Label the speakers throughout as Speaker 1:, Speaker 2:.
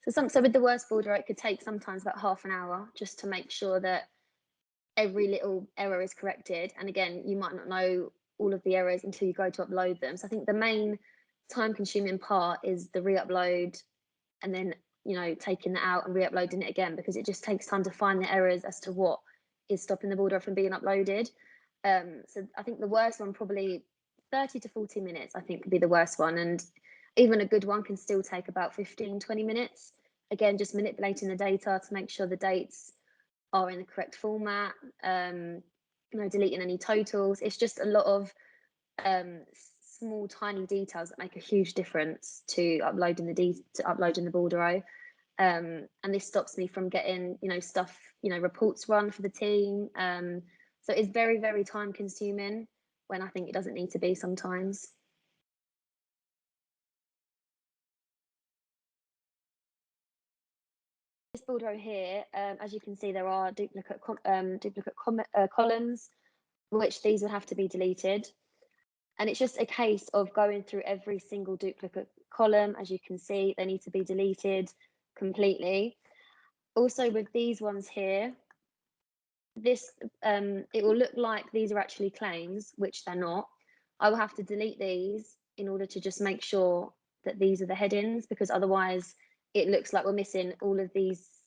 Speaker 1: So with the worst bordereaux, it could take sometimes about half an hour just to make sure that every little error is corrected. And again, you might not know all of the errors until you go to upload them. So I think the main time consuming part is the re-upload, and then, you know, taking that out and re-uploading it again, because it just takes time to find the errors as to what is stopping the bordereaux from being uploaded. So I think the worst one, probably 30 to 40 minutes, I think, could be the worst one. And even a good one can still take about 15, 20 minutes. Again, just manipulating the data to make sure the dates are in the correct format, you know, deleting any totals. It's just a lot of small, tiny details that make a huge difference to uploading the bordereaux. And this stops me from getting, you know, stuff, you know, reports run for the team. So it's very, very time consuming when I think it doesn't need to be sometimes. This bordereaux here, as you can see, there are duplicate columns, which these would have to be deleted. And it's just a case of going through every single duplicate column. As you can see, they need to be deleted completely. Also with these ones here, this it will look like these are actually claims, which they're not. I will have to delete these in order to just make sure that these are the headings, because otherwise it looks like we're missing all of this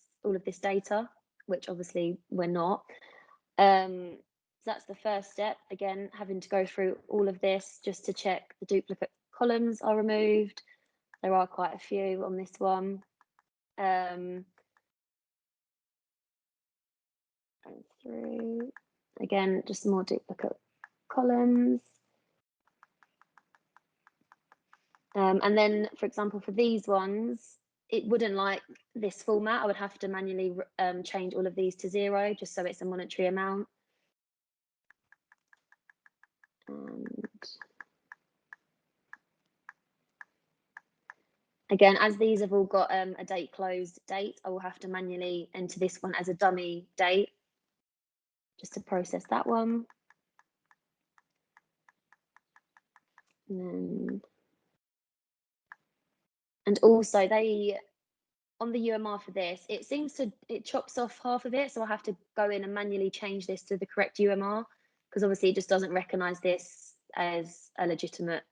Speaker 1: data, which obviously we're not. So that's the first step. Again, having to go through all of this just to check the duplicate columns are removed. There are quite a few on this one. And through, again, just more duplicate columns. And then, for example, for these ones, it wouldn't like this format. I would have to manually change all of these to 0, just so it's a monetary amount. And again, as these have all got a date closed date, I will have to manually enter this one as a dummy date, just to process that one. And also on the UMR for this, it chops off half of it. So I have to go in and manually change this to the correct UMR, because obviously it just doesn't recognize this as a legitimate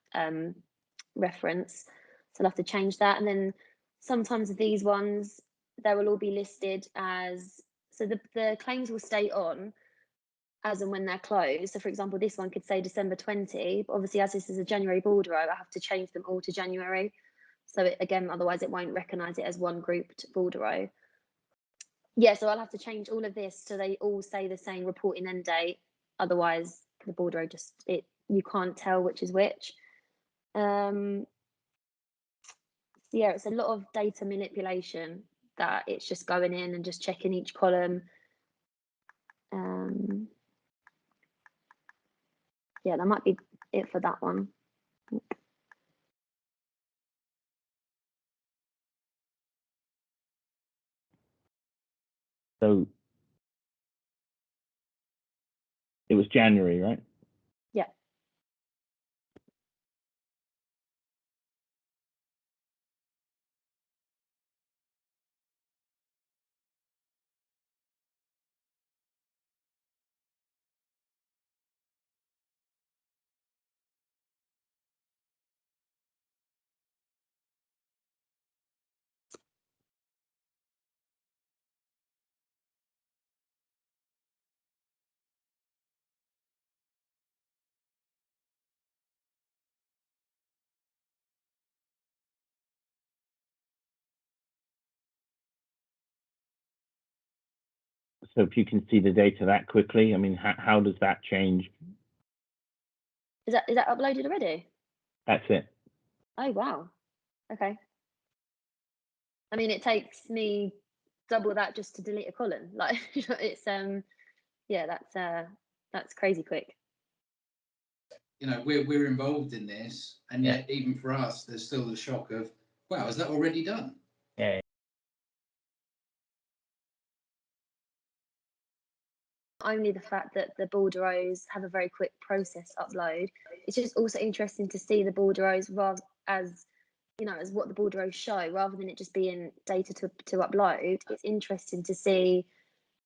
Speaker 1: reference. So I'll have to change that. And then sometimes these ones, they will all be listed as, so the claims will stay on as and when they're closed. So for example, this one could say December 20, but obviously as this is a January bordereaux, I have to change them all to January. So again, otherwise it won't recognise it as one grouped bordereaux. Yeah, so I'll have to change all of this so they all say the same reporting end date. Otherwise, the bordereaux you can't tell which is which. So yeah, it's a lot of data manipulation that it's just going in and just checking each column. Yeah, that might be it for that one.
Speaker 2: So it was January, right?
Speaker 1: Yeah.
Speaker 2: So if you can see the data that quickly, I mean, how does that change?
Speaker 1: Is that uploaded already?
Speaker 2: That's it.
Speaker 1: Oh wow. Okay. I mean, it takes me double that just to delete a column. Like it's yeah, that's crazy quick.
Speaker 3: You know, we're involved in this, and yet even for us, there's still the shock of, wow, is that already done?
Speaker 2: Yeah.
Speaker 1: Only the fact that the bordereaux have a very quick process upload. It's just also interesting to see the bordereaux rather as you know, as what the Bordereaux show, rather than it just being data to upload. It's interesting to see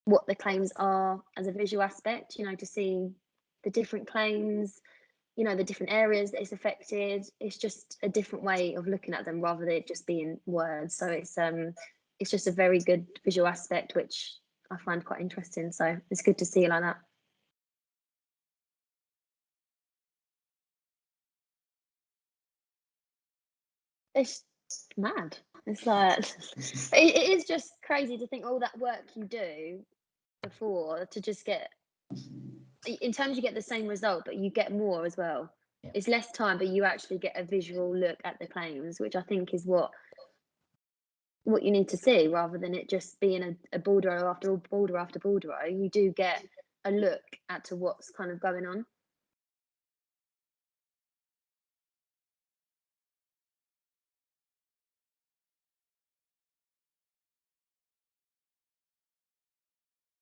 Speaker 1: what the claims are as a visual aspect, you know, to see the different claims, you know, the different areas that it's affected. It's just a different way of looking at them rather than it just being words. So it's just a very good visual aspect, which I find quite interesting. So it's good to see it like that. It's mad. It's like it is just crazy to think all that work you do before to just get, in terms you get the same result, but you get more as well.
Speaker 4: Yeah.
Speaker 1: It's less time, but you actually get a visual look at the claims, which I think is what you need to see, rather than it just being a Bordereaux after Bordereaux after Bordereaux. You do get a look at to what's kind of going on.